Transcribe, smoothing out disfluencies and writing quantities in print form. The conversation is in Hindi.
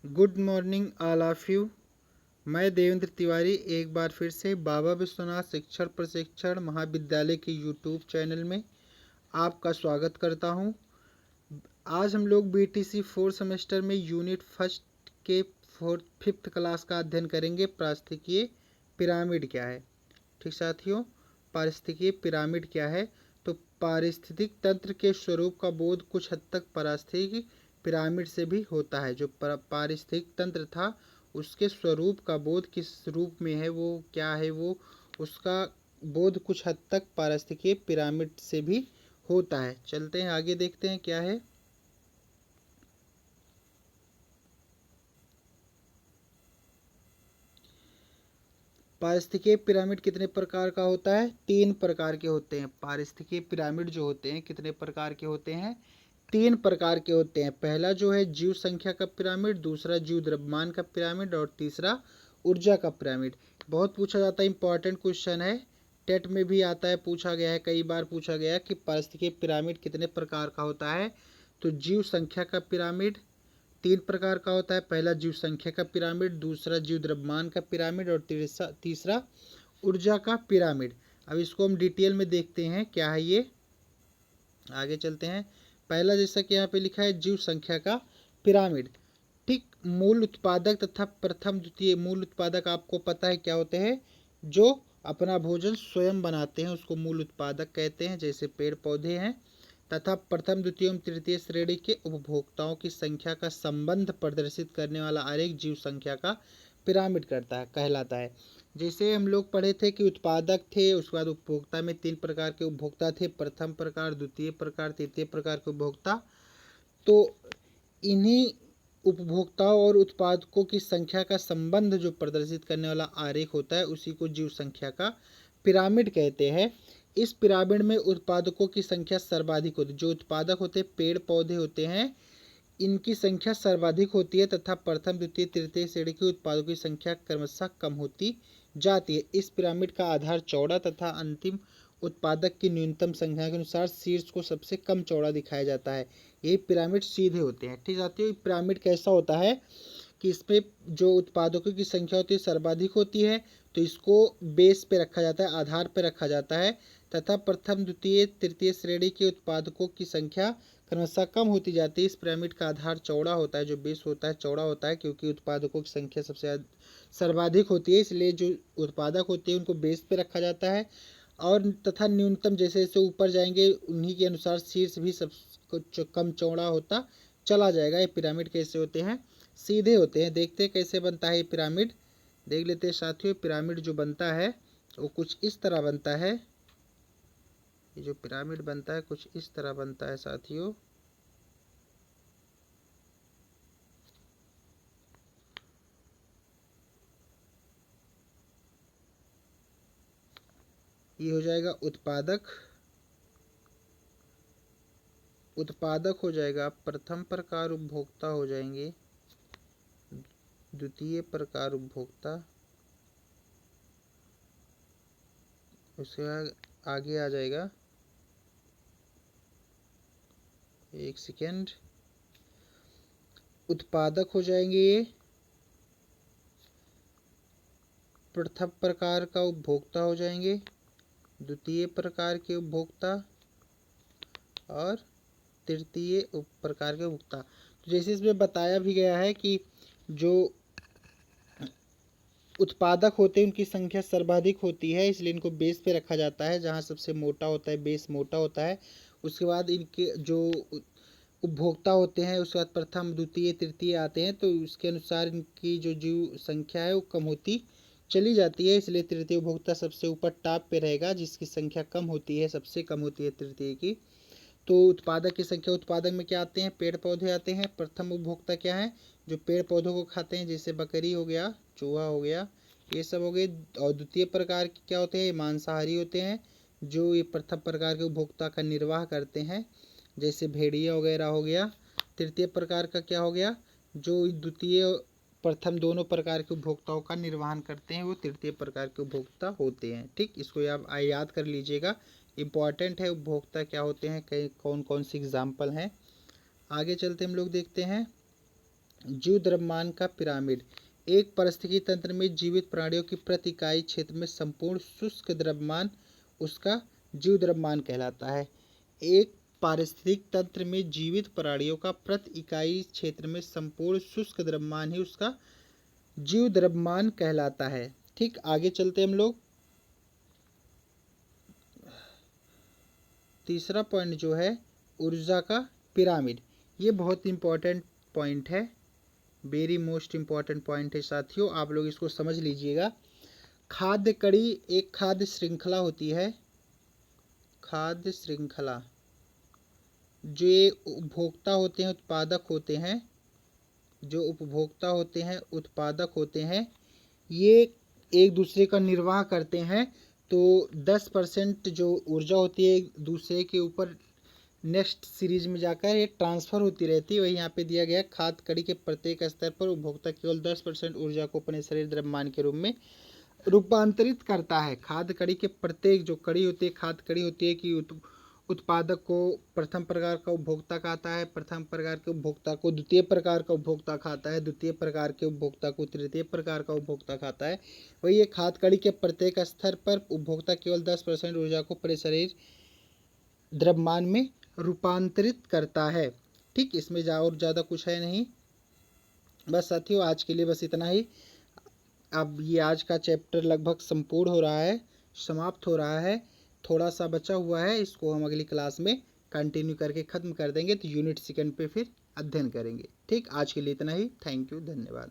Good morning all of you. मैं देवेंद्र तिवारी एक बार फिर से बाबा विश्वनाथ शिक्षण प्रशिक्षण महाविद्यालय के यूट्यूब चैनल में आपका स्वागत करता हूं। आज हम लोग बीटीसी 4 सेमेस्टर में यूनिट फर्स्ट के 5th क्लास का अध्ययन करेंगे। पारिस्थितिकीय पिरामिड क्या है। ठीक साथियों, पारिस्थितिकीय पिरामिड क्या है? तो पारिस्थितिक तंत्र के स्वरूप का बोध कुछ हद तक पारिस्थितिक पिरामिड से भी होता है। जो पारिस्थितिक तंत्र था उसके स्वरूप का बोध किस रूप में है, वो क्या है, वो उसका बोध कुछ हद तक पारिस्थितिकीय पिरामिड से भी होता है। चलते हैं आगे, देखते हैं क्या है। पारिस्थितिकीय पिरामिड कितने प्रकार का होता है? 3 प्रकार के होते हैं। पारिस्थितिकीय पिरामिड जो होते हैं कितने प्रकार के होते हैं? 3 प्रकार के होते हैं। पहला जो है जीव संख्या का पिरामिड, दूसरा जीव द्रव्यमान का पिरामिड और तीसरा ऊर्जा का पिरामिड। बहुत पूछा जाता है, इंपॉर्टेंट क्वेश्चन है, टेट में भी आता है, पूछा गया है, कई बार पूछा गया है कि पारिस्थितिकीय पिरामिड कितने प्रकार का होता है। तो जीव संख्या का पिरामिड 3 प्रकार का होता है। पहला जीव संख्या का पिरामिड, दूसरा जीव द्रव्यमान का पिरामिड और तीसरा ऊर्जा का पिरामिड। अब इसको हम डिटेल में देखते हैं क्या है ये। आगे चलते हैं। पहला, जैसा कि यहाँ पे लिखा है, जीव संख्या का पिरामिड। ठीक, मूल उत्पादक तथा प्रथम द्वितीय। मूल उत्पादक आपको पता है क्या होते हैं? जो अपना भोजन स्वयं बनाते हैं उसको मूल उत्पादक कहते हैं, जैसे पेड़ पौधे हैं। तथा प्रथम द्वितीय एवं तृतीय श्रेणी के उपभोक्ताओं की संख्या का संबंध प्रदर्शित करने वाला आरेख जीव संख्या का पिरामिड कहलाता है। जैसे हम लोग पढ़े थे कि उत्पादक थे, उसके बाद उपभोक्ता में 3 प्रकार के उपभोक्ता थे, प्रथम प्रकार, द्वितीय प्रकार, तृतीय प्रकार के उपभोक्ता। तो इन्हीं उपभोक्ताओं और उत्पादकों की संख्या का संबंध जो प्रदर्शित करने वाला आरेख होता है उसी को जीव संख्या का पिरामिड कहते हैं। इस पिरामिड में उत्पादकों की संख्या सर्वाधिक होती है। जो उत्पादक होते हैं, पेड़ पौधे होते हैं, इनकी संख्या सर्वाधिक होती है तथा प्रथम द्वितीय तृतीय श्रेणी के उत्पादकों की संख्या क्रमशः कम होती जाती है। इस पिरामिड का आधार चौड़ा तथा अंतिम उत्पादक की न्यूनतम संख्या के अनुसार शीर्ष को सबसे कम चौड़ा दिखाया जाता है। यही पिरामिड सीधे होते हैं। ठीक साथियों, पिरामिड कैसा होता है कि इसमें जो उत्पादकों की संख्या होती है सर्वाधिक होती है, तो इसको बेस पे रखा जाता है, आधार पे रखा जाता है, तथा प्रथम द्वितीय तृतीय श्रेणी के उत्पादकों की संख्या क्रमशः कम होती जाती है। इस पिरामिड का आधार चौड़ा होता है, जो बेस होता है चौड़ा होता है, क्योंकि उत्पादकों की संख्या सबसे सर्वाधिक होती है, इसलिए जो उत्पादक होते हैं उनको बेस पे रखा जाता है। और तथा न्यूनतम जैसे जैसे ऊपर जाएंगे उन्हीं के अनुसार शीर्ष भी सब कम चौड़ा होता चला जाएगा। ये पिरामिड कैसे होते हैं? सीधे होते हैं। देखते हैं कैसे बनता है ये पिरामिड, देख लेते हैं साथियों। पिरामिड जो बनता है वो कुछ इस तरह बनता है। ये जो पिरामिड बनता है कुछ इस तरह बनता है साथियों। ये हो जाएगा उत्पादक, उत्पादक हो जाएगा, प्रथम प्रकार उपभोक्ता हो जाएंगे, द्वितीय प्रकार उपभोक्ता, उसके बाद आगे आ जाएगा, एक सेकेंड, उत्पादक हो जाएंगे ये, प्रथम प्रकार का उपभोक्ता हो जाएंगे, द्वितीय प्रकार के उपभोक्ता और तृतीय प्रकार के उपभोक्ता। तो जैसे इसमें बताया भी गया है कि जो उत्पादक होते हैं उनकी संख्या सर्वाधिक होती है, इसलिए इनको बेस पे रखा जाता है, जहाँ सबसे मोटा होता है, बेस मोटा होता है। उसके बाद इनके जो उपभोक्ता होते हैं उसके बाद प्रथम द्वितीय तृतीय आते हैं, तो उसके अनुसार इनकी जो जीव संख्या है वो कम होती चली जाती है। इसलिए तृतीय उपभोक्ता सबसे ऊपर टॉप पे रहेगा, जिसकी संख्या कम होती है, सबसे कम होती है तृतीय की। तो उत्पादक की संख्या, उत्पादक में क्या आते हैं? पेड़ पौधे आते हैं। प्रथम उपभोक्ता क्या है? जो पेड़ पौधों को खाते हैं, जैसे बकरी हो गया, चूहा हो गया, ये सब हो गए। और द्वितीय प्रकार के क्या होते हैं? मांसाहारी होते हैं, जो ये प्रथम प्रकार के उपभोक्ता का निर्वाह करते हैं, जैसे भेड़िया वगैरह हो गया। तृतीय प्रकार का क्या हो गया? जो द्वितीय प्रथम दोनों प्रकार के उपभोक्ताओं का निर्वहन करते हैं, वो तृतीय प्रकार के उपभोक्ता होते हैं। ठीक, इसको आप याद कर लीजिएगा, इम्पॉर्टेंट है। उपभोक्ता क्या होते हैं, कई कौन कौन सी एग्जाम्पल हैं। आगे चलते हम लोग देखते हैं। जीव द्रव्यमान का पिरामिड। एक पारिस्थितिकी तंत्र में जीवित प्राणियों की प्रति इकाई क्षेत्र में संपूर्ण शुष्क द्रव्यमान उसका जीव द्रव्यमान कहलाता है। एक पारिस्थितिक तंत्र में जीवित प्राणियों का प्रति इकाई क्षेत्र में संपूर्ण शुष्क द्रव्यमान ही उसका जीव द्रव्यमान कहलाता है। ठीक, आगे चलते हम लोग। तीसरा पॉइंट जो है ऊर्जा का पिरामिड, ये बहुत इंपॉर्टेंट पॉइंट है, वेरी मोस्ट इंपॉर्टेंट पॉइंट है साथियों, आप लोग इसको समझ लीजिएगा। खाद्य कड़ी एक खाद्य श्रृंखला होती है। खाद्य श्रृंखला, जो ये उपभोक्ता होते हैं उत्पादक होते हैं, जो उपभोक्ता होते हैं उत्पादक होते हैं, ये एक दूसरे का निर्वाह करते हैं। तो 10% जो ऊर्जा होती है एक दूसरे के ऊपर नेक्स्ट सीरीज में जाकर ये ट्रांसफर होती रहती है। वही यहाँ पे दिया गया, खाद्य कड़ी के प्रत्येक स्तर पर उपभोक्ता केवल 10% ऊर्जा को अपने शरीर द्रव्यमान के रूप में रूपांतरित करता है। खाद्य कड़ी के प्रत्येक जो कड़ी होती है, खाद्य कड़ी होती है कि उत्पादक को प्रथम प्रकार का उपभोक्ता खाता है, प्रथम प्रकार के उपभोक्ता को द्वितीय प्रकार का उपभोक्ता खाता है, द्वितीय प्रकार के उपभोक्ता को तृतीय प्रकार का उपभोक्ता खाता है। वही ये खाद्य कड़ी के प्रत्येक स्तर पर उपभोक्ता केवल 10% ऊर्जा को अपने शरीर द्रव्यमान में रूपांतरित करता है। ठीक, इसमें और ज़्यादा कुछ है नहीं। बस साथियों, आज के लिए बस इतना ही। अब ये आज का चैप्टर लगभग संपूर्ण हो रहा है, समाप्त हो रहा है। थोड़ा सा बचा हुआ है, इसको हम अगली क्लास में कंटिन्यू करके ख़त्म कर देंगे। तो यूनिट सेकंड पे फिर अध्ययन करेंगे। ठीक, आज के लिए इतना ही। थैंक यू, धन्यवाद।